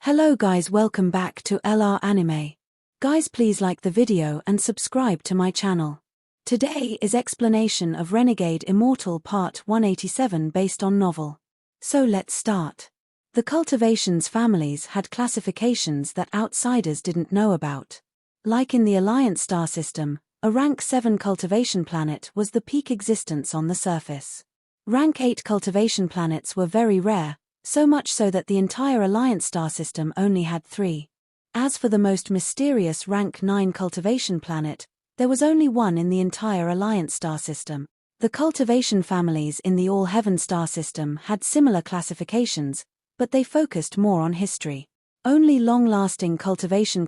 Hello guys, welcome back to LR Anime. Guys, please like the video and subscribe to my channel. Today is explanation of Renegade Immortal Part 187 based on novel. So let's start. The cultivations families had classifications that outsiders didn't know about. Like in the Alliance star system, a rank 7 cultivation planet was the peak existence on the surface. Rank 8 cultivation planets were very rare, so much so that the entire Alliance star system only had 3. As for the most mysterious rank 9 cultivation planet, there was only one in the entire Alliance star system. The cultivation families in the All Heaven star system had similar classifications, but they focused more on history. Only long-lasting cultivation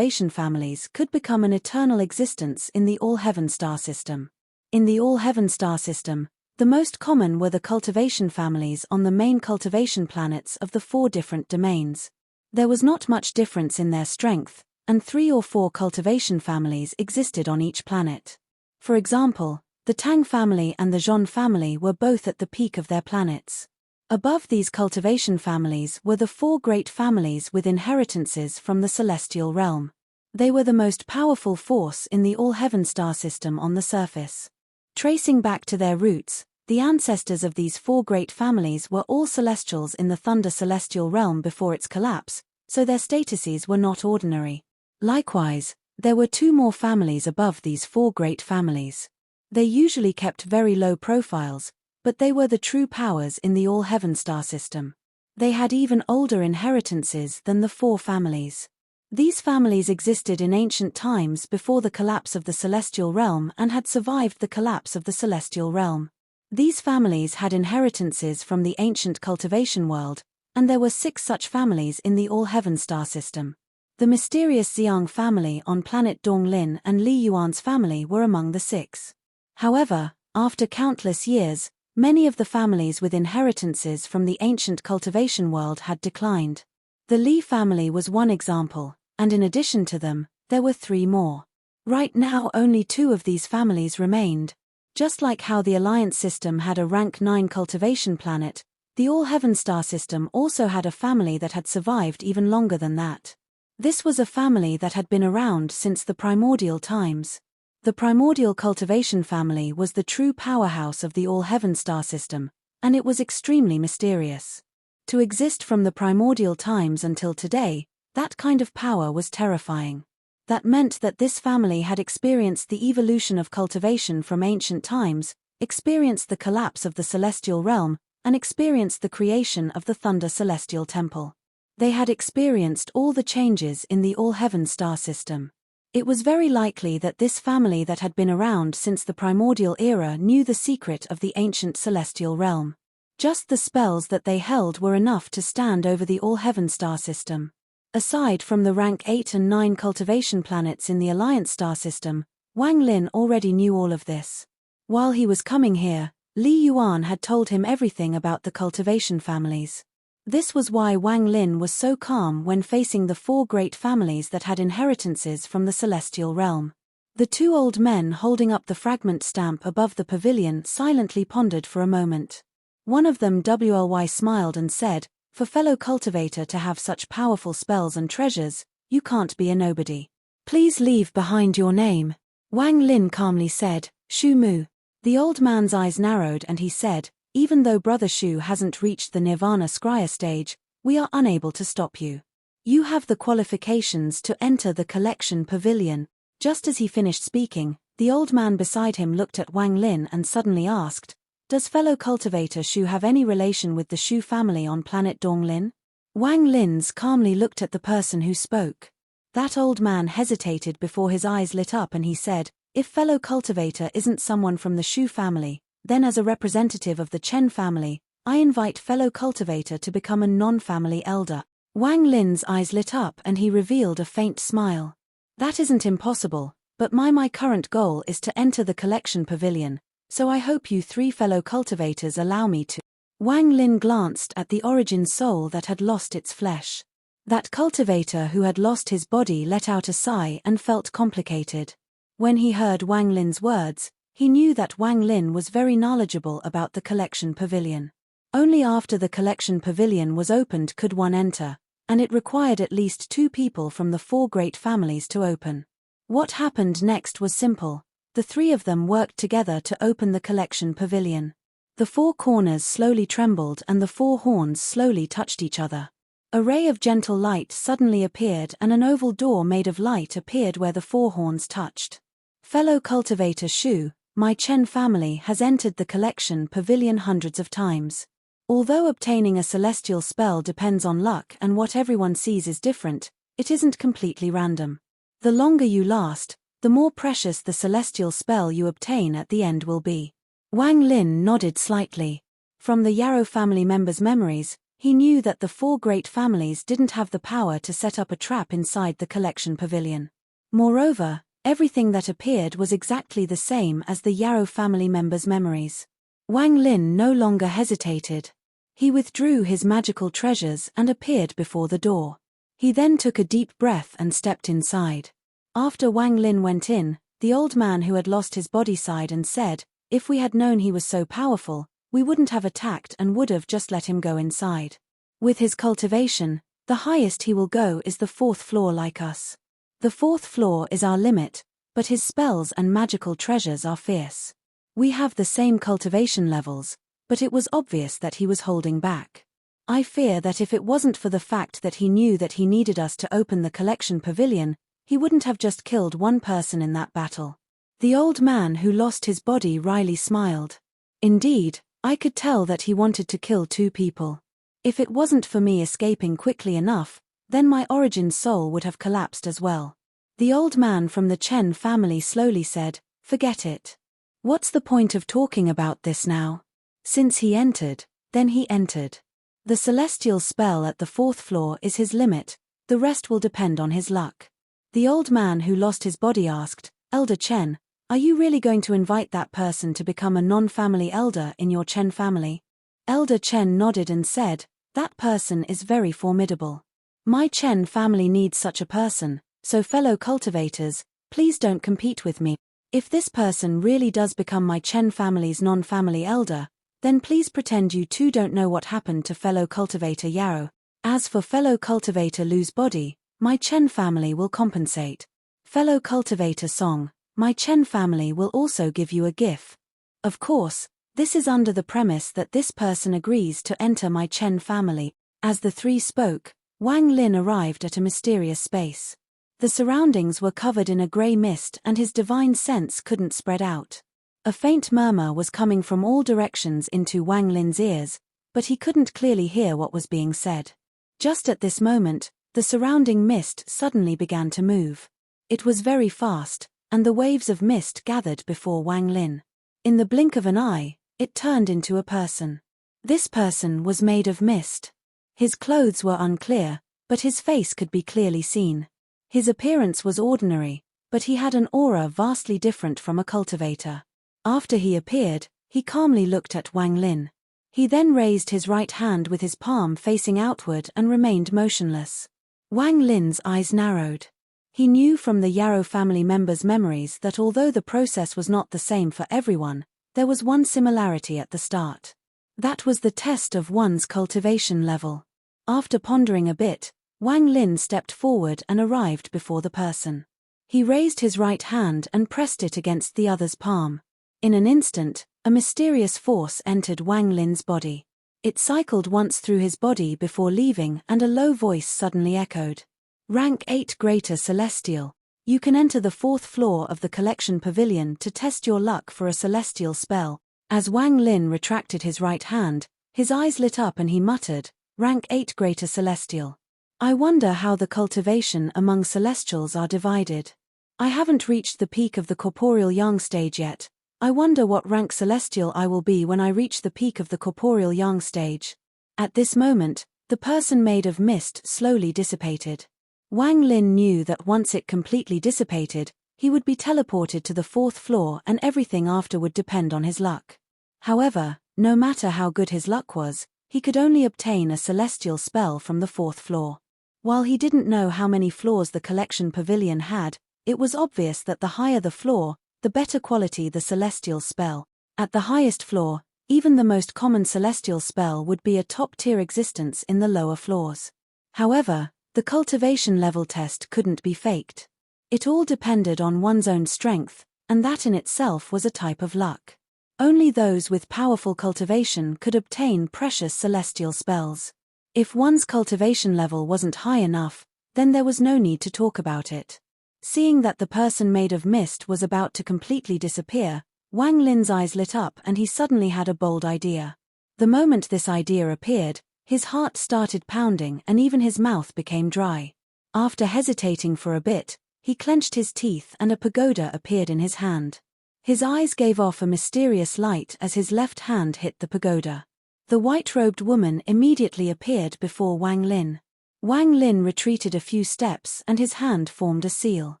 families could become an eternal existence in the All Heaven star system. In the All Heaven star system, the most common were the cultivation families on the main cultivation planets of the 4 different domains. There was not much difference in their strength, and 3 or 4 cultivation families existed on each planet. For example, the Tang family and the Zhon family were both at the peak of their planets. Above these cultivation families were the 4 great families with inheritances from the celestial realm. They were the most powerful force in the All Heaven star system on the surface. Tracing back to their roots, the ancestors of these 4 great families were all celestials in the Thunder celestial realm before its collapse, so their statuses were not ordinary. Likewise, there were 2 more families above these 4 great families. They usually kept very low profiles, but they were the true powers in the All Heaven star system. They had even older inheritances than the 4 families. These families existed in ancient times before the collapse of the celestial realm and had survived the collapse of the celestial realm. These families had inheritances from the ancient cultivation world, and there were 6 such families in the All Heaven star system. The mysterious Xiang family on planet Donglin and Li Yuan's family were among the 6. However, after countless years, many of the families with inheritances from the ancient cultivation world had declined. The Li family was one example, and in addition to them, there were 3 more. Right now only 2 of these families remained. Just like how the Alliance system had a rank 9 cultivation planet, the All Heaven star system also had a family that had survived even longer than that. This was a family that had been around since the primordial times. The primordial cultivation family was the true powerhouse of the All Heaven star system, and it was extremely mysterious. To exist from the primordial times until today, that kind of power was terrifying. That meant that this family had experienced the evolution of cultivation from ancient times, experienced the collapse of the celestial realm, and experienced the creation of the Thunder celestial temple. They had experienced all the changes in the All Heaven star system. It was very likely that this family that had been around since the primordial era knew the secret of the ancient celestial realm. Just the spells that they held were enough to stand over the All Heaven star system. Aside from the rank 8 and 9 cultivation planets in the Alliance star system, Wang Lin already knew all of this. While he was coming here, Li Yuan had told him everything about the cultivation families. This was why Wang Lin was so calm when facing the 4 great families that had inheritances from the celestial realm. The 2 old men holding up the fragment stamp above the pavilion silently pondered for a moment. One of them WLY smiled and said, "For fellow cultivator to have such powerful spells and treasures, you can't be a nobody. Please leave behind your name." Wang Lin calmly said, "Shu Mu." The old man's eyes narrowed and he said, "Even though Brother Shu hasn't reached the Nirvana Scryer stage, we are unable to stop you. You have the qualifications to enter the collection pavilion." Just as he finished speaking, the old man beside him looked at Wang Lin and suddenly asked, "Does fellow cultivator Shu have any relation with the Shu family on planet Donglin?" Wang Lin's calmly looked at the person who spoke. That old man hesitated before his eyes lit up and he said, "If fellow cultivator isn't someone from the Shu family, then as a representative of the Chen family, I invite fellow cultivator to become a non-family elder." Wang Lin's eyes lit up and he revealed a faint smile. "That isn't impossible, but my current goal is to enter the collection pavilion, so I hope you 3 fellow cultivators allow me to." Wang Lin glanced at the origin soul that had lost its flesh. That cultivator who had lost his body let out a sigh and felt complicated. When he heard Wang Lin's words, he knew that Wang Lin was very knowledgeable about the collection pavilion. Only after the collection pavilion was opened could one enter, and it required at least 2 people from the 4 great families to open. What happened next was simple. The 3 of them worked together to open the collection pavilion. The 4 corners slowly trembled and the 4 horns slowly touched each other. A ray of gentle light suddenly appeared and an oval door made of light appeared where the 4 horns touched. Fellow cultivator Shu, my Chen family has entered the collection pavilion hundreds of times. Although obtaining a celestial spell depends on luck and what everyone sees is different, it isn't completely random. The longer you last, the more precious the celestial spell you obtain at the end will be. Wang Lin nodded slightly. From the Yarrow family members' memories, he knew that the 4 great families didn't have the power to set up a trap inside the collection pavilion. Moreover, everything that appeared was exactly the same as the Yarrow family members' memories. Wang Lin no longer hesitated. He withdrew his magical treasures and appeared before the door. He then took a deep breath and stepped inside. After Wang Lin went in, the old man who had lost his body sighed and said, "If we had known he was so powerful, we wouldn't have attacked and would have just let him go inside. With his cultivation, the highest he will go is the 4th floor like us. The 4th floor is our limit, but his spells and magical treasures are fierce. We have the same cultivation levels, but it was obvious that he was holding back. I fear that if it wasn't for the fact that he knew that he needed us to open the collection pavilion, he wouldn't have just killed 1 person in that battle." The old man who lost his body wryly smiled. "Indeed, I could tell that he wanted to kill 2 people. If it wasn't for me escaping quickly enough, then my origin soul would have collapsed as well." The old man from the Chen family slowly said, "Forget it. What's the point of talking about this now? Since he entered, then he entered. The celestial spell at the 4th floor is his limit, the rest will depend on his luck." The old man who lost his body asked, "Elder Chen, are you really going to invite that person to become a non-family elder in your Chen family?" Elder Chen nodded and said, "That person is very formidable. My Chen family needs such a person, so fellow cultivators, please don't compete with me. If this person really does become my Chen family's non-family elder, then please pretend you too don't know what happened to fellow cultivator Yarrow. As for fellow cultivator Lu's body, my Chen family will compensate. Fellow cultivator Song, my Chen family will also give you a gift. Of course, this is under the premise that this person agrees to enter my Chen family." As the 3 spoke, Wang Lin arrived at a mysterious space. The surroundings were covered in a grey mist and his divine sense couldn't spread out. A faint murmur was coming from all directions into Wang Lin's ears, but he couldn't clearly hear what was being said. Just at this moment, the surrounding mist suddenly began to move. It was very fast, and the waves of mist gathered before Wang Lin. In the blink of an eye, it turned into a person. This person was made of mist. His clothes were unclear, but his face could be clearly seen. His appearance was ordinary, but he had an aura vastly different from a cultivator. After he appeared, he calmly looked at Wang Lin. He then raised his right hand with his palm facing outward and remained motionless. Wang Lin's eyes narrowed. He knew from the Yarrow family members' memories that although the process was not the same for everyone, there was one similarity at the start. That was the test of one's cultivation level. After pondering a bit, Wang Lin stepped forward and arrived before the person. He raised his right hand and pressed it against the other's palm. In an instant, a mysterious force entered Wang Lin's body. It cycled once through his body before leaving and a low voice suddenly echoed. "Rank 8 Greater Celestial. You can enter the 4th floor of the collection pavilion to test your luck for a celestial spell." As Wang Lin retracted his right hand, his eyes lit up and he muttered, "Rank 8 Greater Celestial. I wonder how the cultivation among celestials are divided. I haven't reached the peak of the corporeal yang stage yet. I wonder what rank celestial I will be when I reach the peak of the corporeal yang stage." At this moment, the person made of mist slowly dissipated. Wang Lin knew that once it completely dissipated, he would be teleported to the 4th floor and everything after would depend on his luck. However, no matter how good his luck was, he could only obtain a celestial spell from the 4th floor. While he didn't know how many floors the collection pavilion had, it was obvious that the higher the floor, the better quality the celestial spell. At the highest floor, even the most common celestial spell would be a top-tier existence in the lower floors. However, the cultivation level test couldn't be faked. It all depended on one's own strength, and that in itself was a type of luck. Only those with powerful cultivation could obtain precious celestial spells. If one's cultivation level wasn't high enough, then there was no need to talk about it. Seeing that the person made of mist was about to completely disappear, Wang Lin's eyes lit up and he suddenly had a bold idea. The moment this idea appeared, his heart started pounding and even his mouth became dry. After hesitating for a bit, he clenched his teeth and a pagoda appeared in his hand. His eyes gave off a mysterious light as his left hand hit the pagoda. The white-robed woman immediately appeared before Wang Lin. Wang Lin retreated a few steps and his hand formed a seal.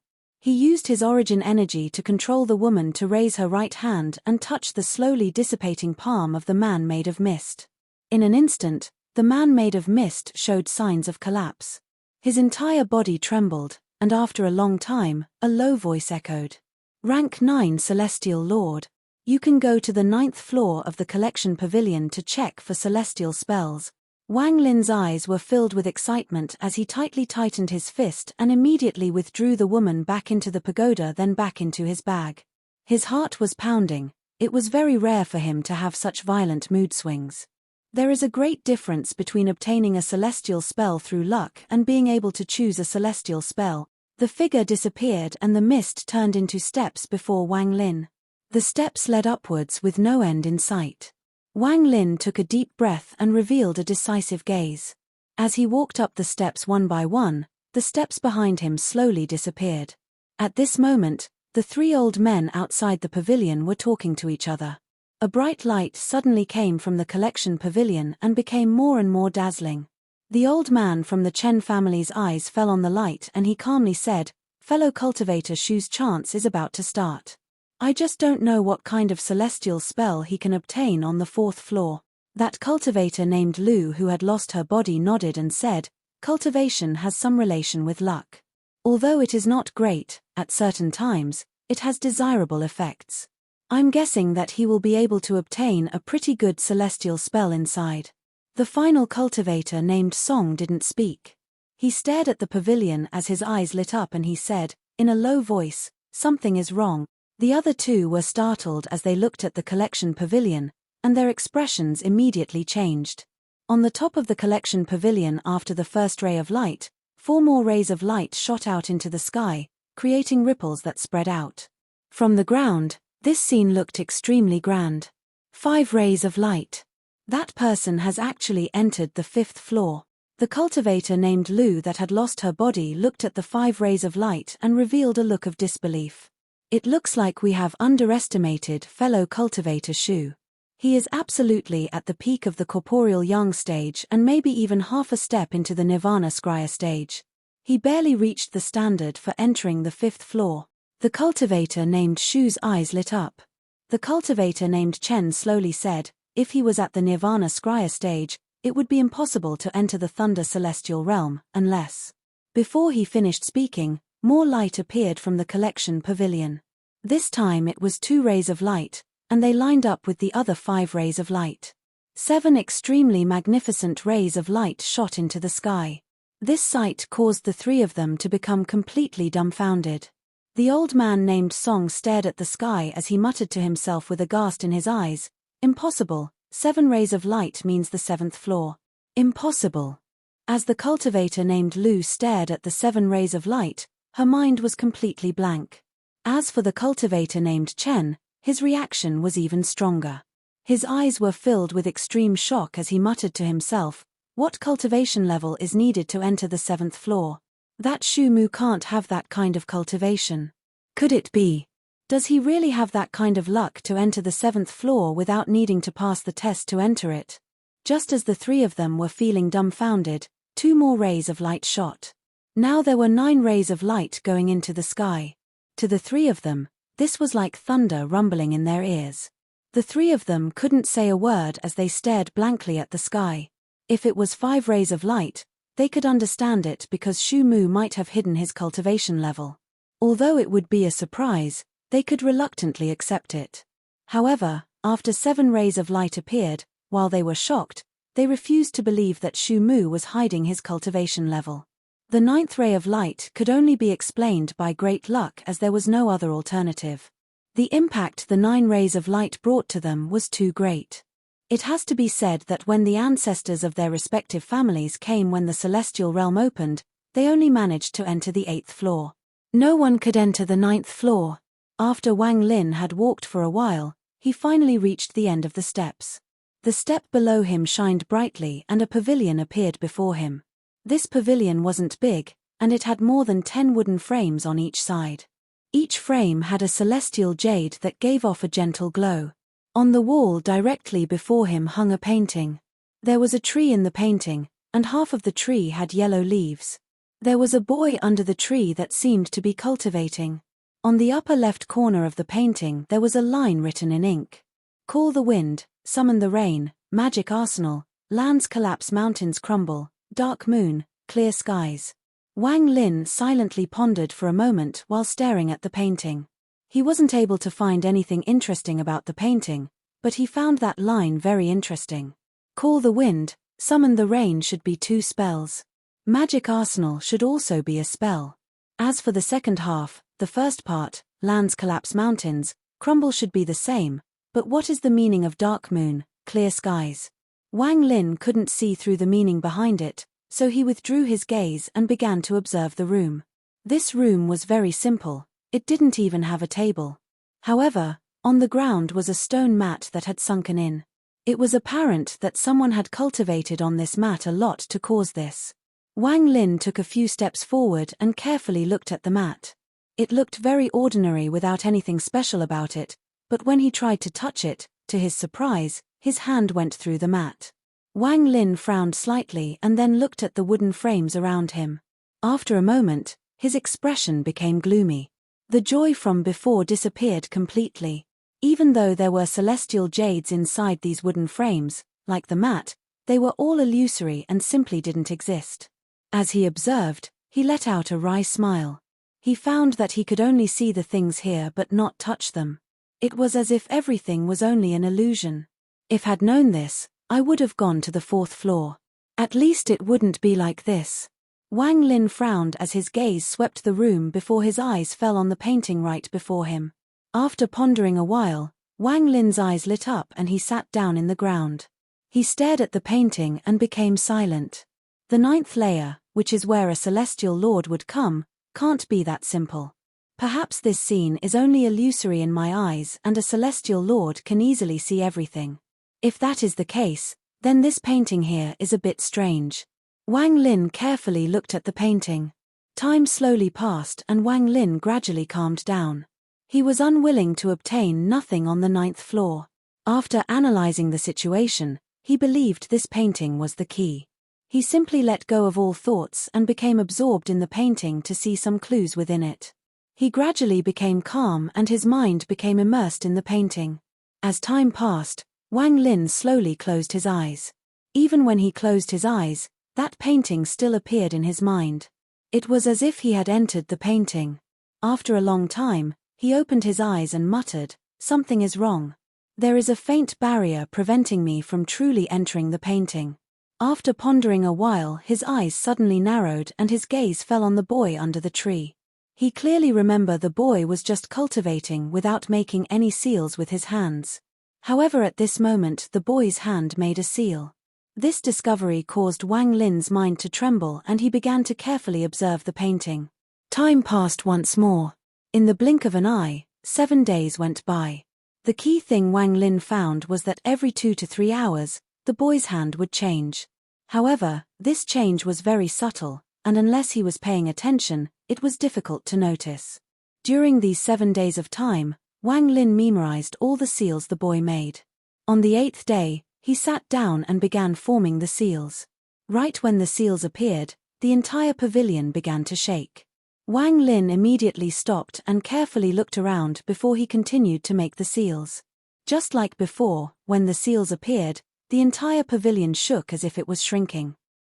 He used his origin energy to control the woman to raise her right hand and touch the slowly dissipating palm of the man made of mist. In an instant, the man made of mist showed signs of collapse. His entire body trembled, and after a long time, a low voice echoed. Rank 9 Celestial Lord. You can go to the 9th floor of the collection pavilion to check for celestial spells. Wang Lin's eyes were filled with excitement as he tightly tightened his fist and immediately withdrew the woman back into the pagoda then back into his bag. His heart was pounding. It was very rare for him to have such violent mood swings. There is a great difference between obtaining a celestial spell through luck and being able to choose a celestial spell. The figure disappeared and the mist turned into steps before Wang Lin. The steps led upwards with no end in sight. Wang Lin took a deep breath and revealed a decisive gaze. As he walked up the steps one by one, the steps behind him slowly disappeared. At this moment, the three old men outside the pavilion were talking to each other. A bright light suddenly came from the collection pavilion and became more and more dazzling. The old man from the Chen family's eyes fell on the light and he calmly said, "Fellow cultivator Shu's chance is about to start. I just don't know what kind of celestial spell he can obtain on the 4th floor." That cultivator named Lu who had lost her body nodded and said, "Cultivation has some relation with luck. Although it is not great, at certain times, it has desirable effects. I'm guessing that he will be able to obtain a pretty good celestial spell inside." The final cultivator named Song didn't speak. He stared at the pavilion as his eyes lit up and he said, in a low voice, "Something is wrong." The other two were startled as they looked at the collection pavilion, and their expressions immediately changed. On the top of the collection pavilion after the first ray of light, 4 more rays of light shot out into the sky, creating ripples that spread out. From the ground, this scene looked extremely grand. 5 rays of light. That person has actually entered the 5th floor. The cultivator named Lu that had lost her body looked at the 5 rays of light and revealed a look of disbelief. "It looks like we have underestimated fellow cultivator Shu. He is absolutely at the peak of the corporeal yang stage and maybe even half a step into the nirvana scrya stage. He barely reached the standard for entering the 5th floor." The cultivator named Shu's eyes lit up. The cultivator named Chen slowly said, "If he was at the nirvana scrya stage, it would be impossible to enter the thunder celestial realm, unless..." Before he finished speaking, more light appeared from the collection pavilion. This time it was 2 rays of light, and they lined up with the other 5 rays of light. 7 extremely magnificent rays of light shot into the sky. This sight caused the 3 of them to become completely dumbfounded. The old man named Song stared at the sky as he muttered to himself with aghast in his eyes, "Impossible, 7 rays of light means the 7th floor. Impossible." As the cultivator named Lu stared at the 7 rays of light, her mind was completely blank. As for the cultivator named Chen, his reaction was even stronger. His eyes were filled with extreme shock as he muttered to himself, "What cultivation level is needed to enter the 7th floor? That Shu Mu can't have that kind of cultivation. Could it be? Does he really have that kind of luck to enter the 7th floor without needing to pass the test to enter it?" Just as the 3 of them were feeling dumbfounded, 2 more rays of light shot. Now there were 9 rays of light going into the sky. To the 3 of them, this was like thunder rumbling in their ears. The 3 of them couldn't say a word as they stared blankly at the sky. If it was 5 rays of light, they could understand it because Shu Mu might have hidden his cultivation level. Although it would be a surprise, they could reluctantly accept it. However, after 7 rays of light appeared, while they were shocked, They refused to believe that Shu Mu was hiding his cultivation level. The ninth ray of light could only be explained by great luck, as there was no other alternative. The impact the 9 rays of light brought to them was too great. It has to be said that when the ancestors of their respective families came when the celestial realm opened, they only managed to enter the 8th floor. No one could enter the 9th floor. After Wang Lin had walked for a while, he finally reached the end of the steps. The step below him shined brightly and a pavilion appeared before him. This pavilion wasn't big, and it had more than 10 wooden frames on each side. Each frame had a celestial jade that gave off a gentle glow. On the wall directly before him hung a painting. There was a tree in the painting, and half of the tree had yellow leaves. There was a boy under the tree that seemed to be cultivating. On the upper left corner of the painting there was a line written in ink. Call the wind, summon the rain, magic arsenal, lands collapse, mountains crumble, dark moon, clear skies. Wang Lin silently pondered for a moment while staring at the painting. He wasn't able to find anything interesting about the painting, but he found that line very interesting. Call the wind, summon the rain should be 2 spells. Magic arsenal should also be a spell. As for the second half, the first part, lands collapse, mountains crumble, should be the same, but what is the meaning of dark moon, clear skies? Wang Lin couldn't see through the meaning behind it, so he withdrew his gaze and began to observe the room. This room was very simple, it didn't even have a table. However, on the ground was a stone mat that had sunken in. It was apparent that someone had cultivated on this mat a lot to cause this. Wang Lin took a few steps forward and carefully looked at the mat. It looked very ordinary without anything special about it, but when he tried to touch it, to his surprise, his hand went through the mat. Wang Lin frowned slightly and then looked at the wooden frames around him. After a moment, his expression became gloomy. The joy from before disappeared completely. Even though there were celestial jades inside these wooden frames, like the mat, they were all illusory and simply didn't exist. As he observed, he let out a wry smile. He found that he could only see the things here but not touch them. It was as if everything was only an illusion. If had known this, I would have gone to the 4th floor. At least it wouldn't be like this. Wang Lin frowned as his gaze swept the room before his eyes fell on the painting right before him. After pondering a while, Wang Lin's eyes lit up and he sat down in the ground. He stared at the painting and became silent. The 9th layer, which is where a celestial lord would come, can't be that simple. Perhaps this scene is only illusory in my eyes and a celestial lord can easily see everything. If that is the case, then this painting here is a bit strange. Wang Lin carefully looked at the painting. Time slowly passed and Wang Lin gradually calmed down. He was unwilling to obtain nothing on the 9th floor. After analyzing the situation, he believed this painting was the key. He simply let go of all thoughts and became absorbed in the painting to see some clues within it. He gradually became calm and his mind became immersed in the painting. As time passed, Wang Lin slowly closed his eyes. Even when he closed his eyes, that painting still appeared in his mind. It was as if he had entered the painting. After a long time, he opened his eyes and muttered, "Something is wrong. There is a faint barrier preventing me from truly entering the painting." After pondering a while, his eyes suddenly narrowed and his gaze fell on the boy under the tree. He clearly remembered the boy was just cultivating without making any seals with his hands. However, at this moment the boy's hand made a seal. This discovery caused Wang Lin's mind to tremble and he began to carefully observe the painting. Time passed once more. In the blink of an eye, 7 days went by. The key thing Wang Lin found was that every 2 to 3 hours, the boy's hand would change. However, this change was very subtle, and unless he was paying attention, it was difficult to notice. During these 7 days of time, Wang Lin memorized all the seals the boy made. On the 8th day, he sat down and began forming the seals. Right when the seals appeared, the entire pavilion began to shake. Wang Lin immediately stopped and carefully looked around before he continued to make the seals. Just like before, when the seals appeared, the entire pavilion shook as if it was shrinking.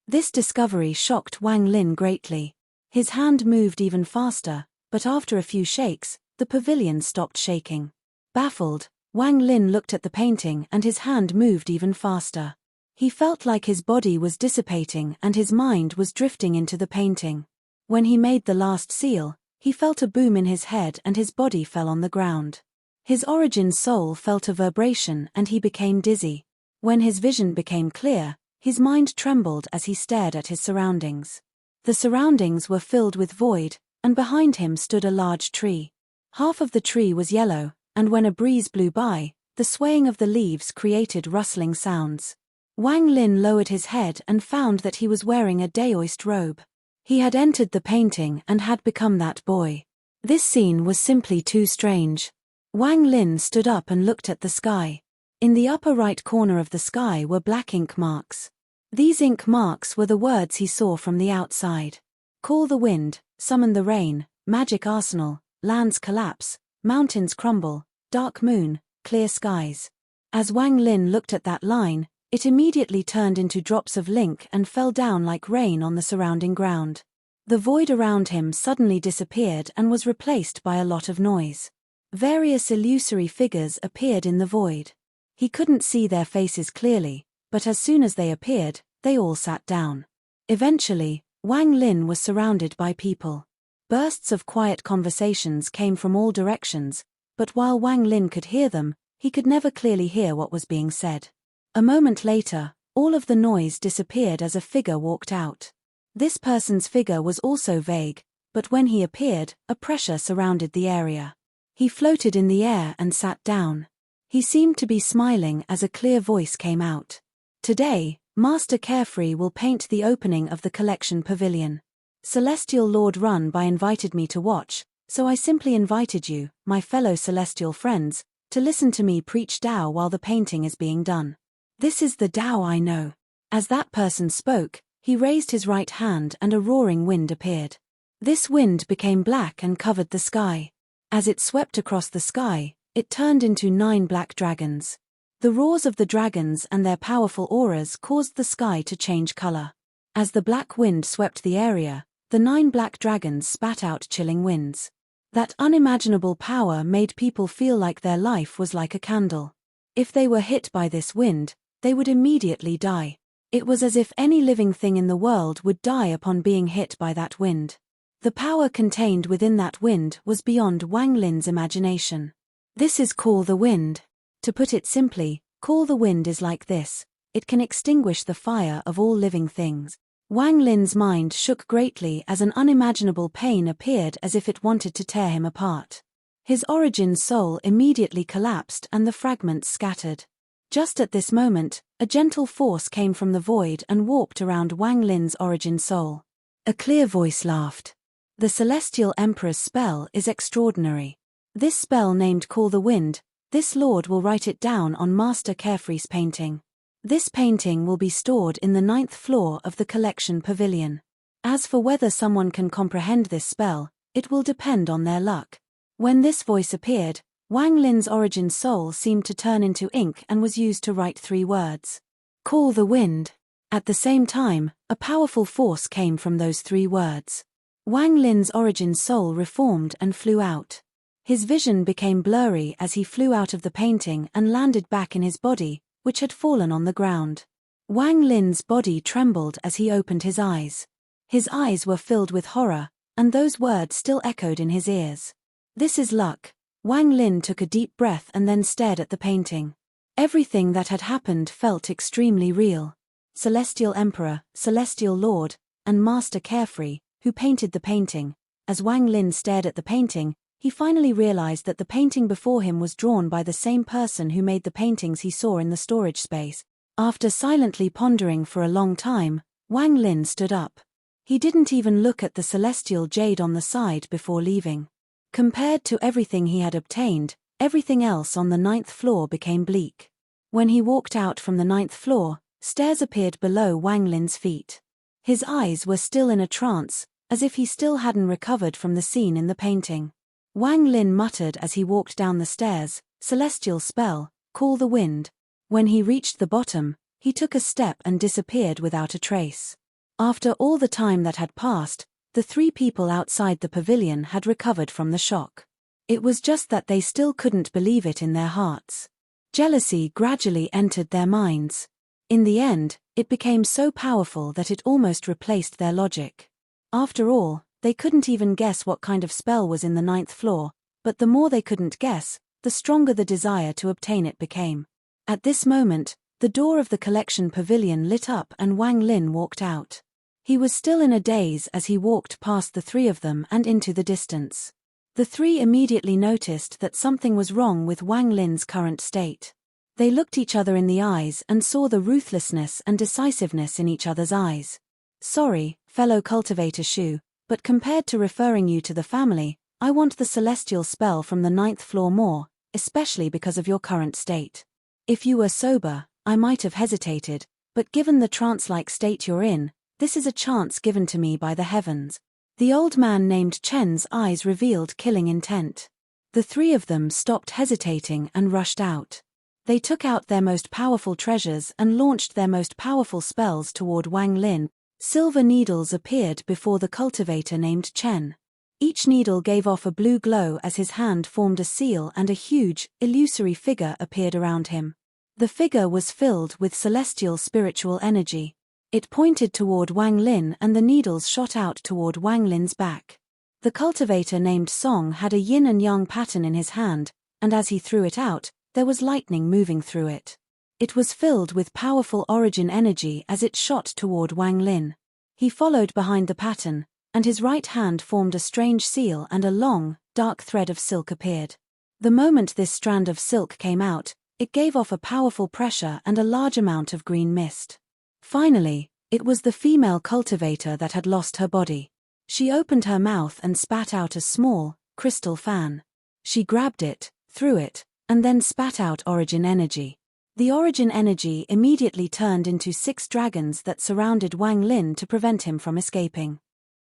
This discovery shocked Wang Lin greatly. His hand moved even faster, but after a few shakes, the pavilion stopped shaking. Baffled, Wang Lin looked at the painting and his hand moved even faster. He felt like his body was dissipating and his mind was drifting into the painting. When he made the last seal, he felt a boom in his head and his body fell on the ground. His origin soul felt a vibration and he became dizzy. When his vision became clear, his mind trembled as he stared at his surroundings. The surroundings were filled with void, and behind him stood a large tree. Half of the tree was yellow, and when a breeze blew by, the swaying of the leaves created rustling sounds. Wang Lin lowered his head and found that he was wearing a Daoist robe. He had entered the painting and had become that boy. This scene was simply too strange. Wang Lin stood up and looked at the sky. In the upper right corner of the sky were black ink marks. These ink marks were the words he saw from the outside. Call the wind, summon the rain, magic arsenal, lands collapse, mountains crumble, dark moon, clear skies. As Wang Lin looked at that line, it immediately turned into drops of ink and fell down like rain on the surrounding ground. The void around him suddenly disappeared and was replaced by a lot of noise. Various illusory figures appeared in the void. He couldn't see their faces clearly, but as soon as they appeared, they all sat down. Eventually, Wang Lin was surrounded by people. Bursts of quiet conversations came from all directions, but while Wang Lin could hear them, he could never clearly hear what was being said. A moment later, all of the noise disappeared as a figure walked out. This person's figure was also vague, but when he appeared, a pressure surrounded the area. He floated in the air and sat down. He seemed to be smiling as a clear voice came out. Today, Master Carefree will paint the opening of the collection pavilion. Celestial Lord Runby invited me to watch, so I simply invited you, my fellow celestial friends, to listen to me preach Tao while the painting is being done. This is the Tao I know. As that person spoke, he raised his right hand and a roaring wind appeared. This wind became black and covered the sky. As it swept across the sky, it turned into 9 black dragons. The roars of the dragons and their powerful auras caused the sky to change color. As the black wind swept the area, the 9 black dragons spat out chilling winds. That unimaginable power made people feel like their life was like a candle. If they were hit by this wind, they would immediately die. It was as if any living thing in the world would die upon being hit by that wind. The power contained within that wind was beyond Wang Lin's imagination. This is Call the Wind. To put it simply, Call the Wind is like this: it can extinguish the fire of all living things. Wang Lin's mind shook greatly as an unimaginable pain appeared as if it wanted to tear him apart. His origin soul immediately collapsed and the fragments scattered. Just at this moment, a gentle force came from the void and warped around Wang Lin's origin soul. A clear voice laughed. The Celestial Emperor's spell is extraordinary. This spell named Call the Wind, this lord will write it down on Master Carefree's painting. This painting will be stored in the 9th floor of the collection pavilion. As for whether someone can comprehend this spell, it will depend on their luck. When this voice appeared, Wang Lin's origin soul seemed to turn into ink and was used to write 3 words. Call the Wind. At the same time, a powerful force came from those 3 words. Wang Lin's origin soul reformed and flew out. His vision became blurry as he flew out of the painting and landed back in his body, which had fallen on the ground. Wang Lin's body trembled as he opened his eyes. His eyes were filled with horror, and those words still echoed in his ears. This is luck. Wang Lin took a deep breath and then stared at the painting. Everything that had happened felt extremely real. Celestial Emperor, Celestial Lord, and Master Carefree, who painted the painting. As Wang Lin stared at the painting, he finally realized that the painting before him was drawn by the same person who made the paintings he saw in the storage space. After silently pondering for a long time, Wang Lin stood up. He didn't even look at the celestial jade on the side before leaving. Compared to everything he had obtained, everything else on the 9th floor became bleak. When he walked out from the 9th floor, stairs appeared below Wang Lin's feet. His eyes were still in a trance, as if he still hadn't recovered from the scene in the painting. Wang Lin muttered as he walked down the stairs, "Celestial spell, call the wind." When he reached the bottom, he took a step and disappeared without a trace. After all the time that had passed, the 3 people outside the pavilion had recovered from the shock. It was just that they still couldn't believe it in their hearts. Jealousy gradually entered their minds. In the end, it became so powerful that it almost replaced their logic. After all, they couldn't even guess what kind of spell was in the 9th floor, but the more they couldn't guess, the stronger the desire to obtain it became. At this moment, the door of the collection pavilion lit up and Wang Lin walked out. He was still in a daze as he walked past the three of them and into the distance. The three immediately noticed that something was wrong with Wang Lin's current state. They looked each other in the eyes and saw the ruthlessness and decisiveness in each other's eyes. "Sorry, fellow cultivator Shu, but compared to referring you to the family, I want the celestial spell from the 9th floor more, especially because of your current state. If you were sober, I might have hesitated, but given the trance-like state you're in, this is a chance given to me by the heavens." The old man named Chen's eyes revealed killing intent. The three of them stopped hesitating and rushed out. They took out their most powerful treasures and launched their most powerful spells toward Wang Lin. Silver needles appeared before the cultivator named Chen. Each needle gave off a blue glow as his hand formed a seal and a huge, illusory figure appeared around him. The figure was filled with celestial spiritual energy. It pointed toward Wang Lin and the needles shot out toward Wang Lin's back. The cultivator named Song had a yin and yang pattern in his hand, and as he threw it out, there was lightning moving through it. It was filled with powerful origin energy as it shot toward Wang Lin. He followed behind the pattern, and his right hand formed a strange seal and a long, dark thread of silk appeared. The moment this strand of silk came out, it gave off a powerful pressure and a large amount of green mist. Finally, it was the female cultivator that had lost her body. She opened her mouth and spat out a small, crystal fan. She grabbed it, threw it, and then spat out origin energy. The origin energy immediately turned into 6 dragons that surrounded Wang Lin to prevent him from escaping.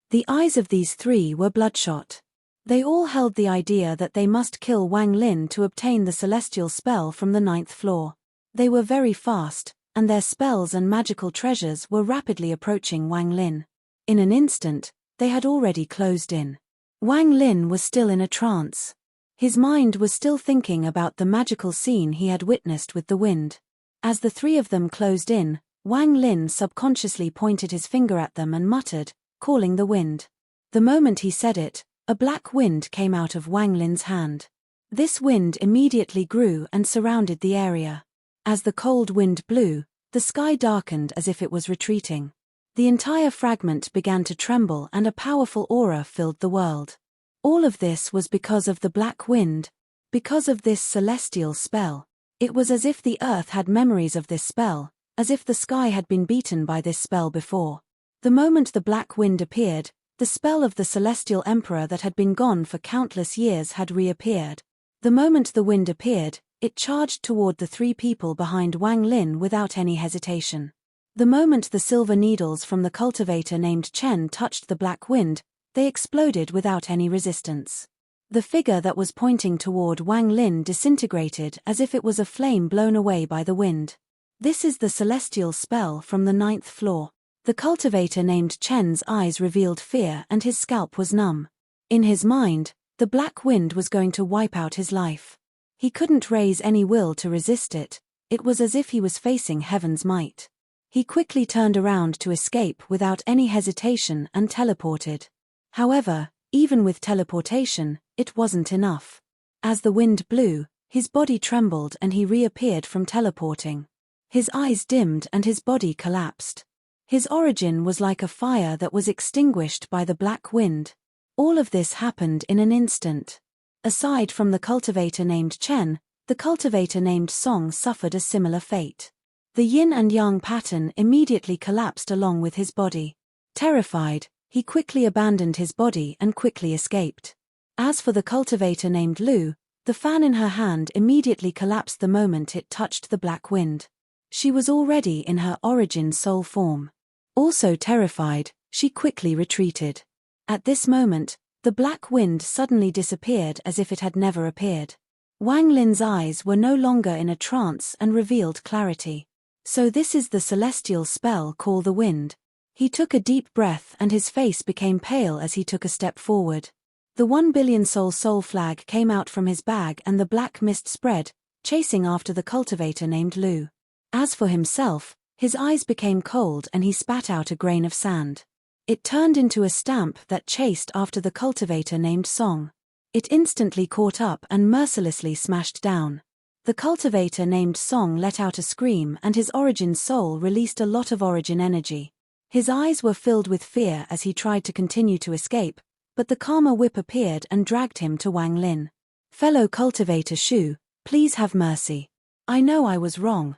The eyes of these three were bloodshot. They all held the idea that they must kill Wang Lin to obtain the celestial spell from the 9th floor. They were very fast, and their spells and magical treasures were rapidly approaching Wang Lin. In an instant, they had already closed in. Wang Lin was still in a trance. His mind was still thinking about the magical scene he had witnessed with the wind. As the three of them closed in, Wang Lin subconsciously pointed his finger at them and muttered, calling the wind. The moment he said it, a black wind came out of Wang Lin's hand. This wind immediately grew and surrounded the area. As the cold wind blew, the sky darkened as if it was retreating. The entire fragment began to tremble and a powerful aura filled the world. All of this was because of the black wind, because of this celestial spell. It was as if the earth had memories of this spell, as if the sky had been beaten by this spell before. The moment the black wind appeared, the spell of the celestial emperor that had been gone for countless years had reappeared. The moment the wind appeared, it charged toward the three people behind Wang Lin without any hesitation. The moment the silver needles from the cultivator named Chen touched the black wind, they exploded without any resistance. The figure that was pointing toward Wang Lin disintegrated as if it was a flame blown away by the wind. This is the celestial spell from the 9th floor. The cultivator named Chen's eyes revealed fear and his scalp was numb. In his mind, the black wind was going to wipe out his life. He couldn't raise any will to resist it. It was as if he was facing heaven's might. He quickly turned around to escape without any hesitation and teleported. However, even with teleportation, it wasn't enough. As the wind blew, his body trembled and he reappeared from teleporting. His eyes dimmed and his body collapsed. His origin was like a fire that was extinguished by the black wind. All of this happened in an instant. Aside from the cultivator named Chen, the cultivator named Song suffered a similar fate. The yin and yang pattern immediately collapsed along with his body. Terrified, he quickly abandoned his body and quickly escaped. As for the cultivator named Lu, the fan in her hand immediately collapsed the moment it touched the black wind. She was already in her origin soul form. Also terrified, she quickly retreated. At this moment, the black wind suddenly disappeared as if it had never appeared. Wang Lin's eyes were no longer in a trance and revealed clarity. So this is the celestial spell called the wind. He took a deep breath and his face became pale as he took a step forward. The 1 billion soul flag came out from his bag and the black mist spread, chasing after the cultivator named Lu. As for himself, His eyes became cold and he spat out a grain of sand. It turned into a stamp that chased after the cultivator named Song. It instantly caught up and mercilessly smashed down. The cultivator named Song let out a scream and his origin soul released a lot of origin energy. His eyes were filled with fear as he tried to continue to escape, but the Karma Whip appeared and dragged him to Wang Lin. Fellow cultivator Shu, please have mercy. I know I was wrong.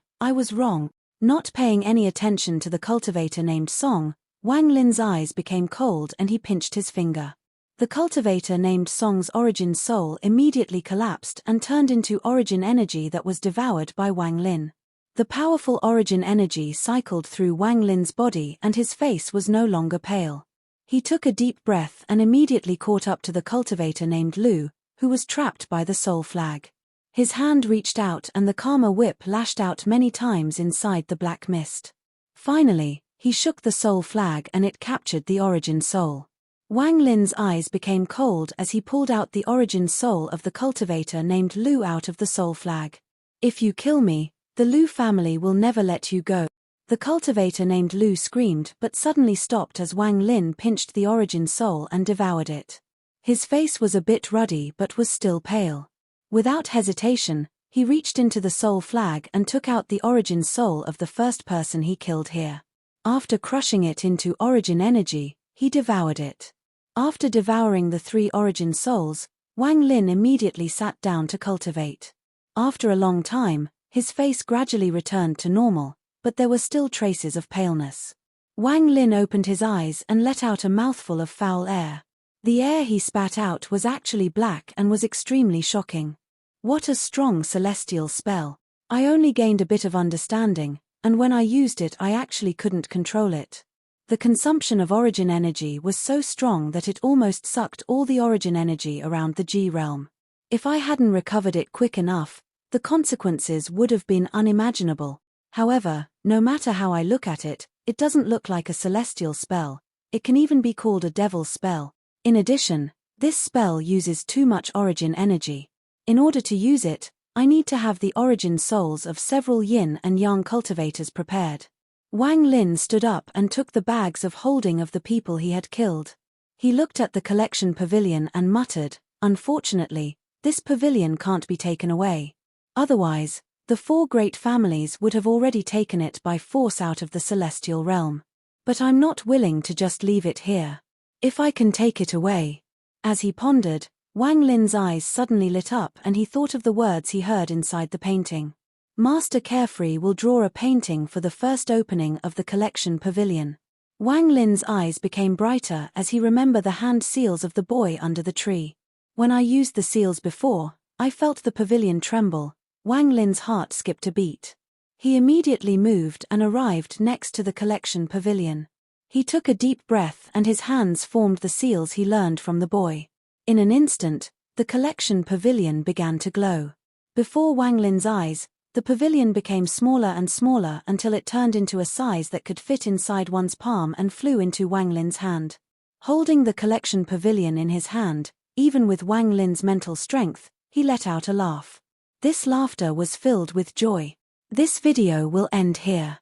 Not paying any attention to the cultivator named Song, Wang Lin's eyes became cold and he pinched his finger. The cultivator named Song's origin soul immediately collapsed and turned into origin energy that was devoured by Wang Lin. The powerful origin energy cycled through Wang Lin's body and his face was no longer pale. He took a deep breath and immediately caught up to the cultivator named Lu, who was trapped by the soul flag. His hand reached out and the Karma Whip lashed out many times inside the black mist. Finally, he shook the soul flag and it captured the origin soul. Wang Lin's eyes became cold as he pulled out the origin soul of the cultivator named Lu out of the soul flag. If you kill me, the Lu family will never let you go. The cultivator named Lu screamed but suddenly stopped as Wang Lin pinched the origin soul and devoured it. His face was a bit ruddy but was still pale. Without hesitation, he reached into the soul flag and took out the origin soul of the first person he killed here. After crushing it into origin energy, he devoured it. After devouring the 3 origin souls, Wang Lin immediately sat down to cultivate. After a long time, his face gradually returned to normal, but there were still traces of paleness. Wang Lin opened his eyes and let out a mouthful of foul air. The air he spat out was actually black and was extremely shocking. What a strong celestial spell. I only gained a bit of understanding, and when I used it I actually couldn't control it. The consumption of origin energy was so strong that it almost sucked all the origin energy around the G realm. If I hadn't recovered it quick enough, the consequences would have been unimaginable. However, no matter how I look at it, it doesn't look like a celestial spell. It can even be called a devil's spell. In addition, this spell uses too much origin energy. In order to use it, I need to have the origin souls of several yin and yang cultivators prepared. Wang Lin stood up and took the bags of holding of the people he had killed. He looked at the collection pavilion and muttered, "Unfortunately, this pavilion can't be taken away. Otherwise, the 4 great families would have already taken it by force out of the celestial realm. But I'm not willing to just leave it here. If I can take it away." As he pondered, Wang Lin's eyes suddenly lit up and he thought of the words he heard inside the painting. Master Carefree will draw a painting for the first opening of the collection pavilion. Wang Lin's eyes became brighter as he remembered the hand seals of the boy under the tree. When I used the seals before, I felt the pavilion tremble. Wang Lin's heart skipped a beat. He immediately moved and arrived next to the collection pavilion. He took a deep breath and his hands formed the seals he learned from the boy. In an instant, the collection pavilion began to glow. Before Wang Lin's eyes, the pavilion became smaller and smaller until it turned into a size that could fit inside one's palm and flew into Wang Lin's hand. Holding the collection pavilion in his hand, even with Wang Lin's mental strength, he let out a laugh. This laughter was filled with joy. This video will end here.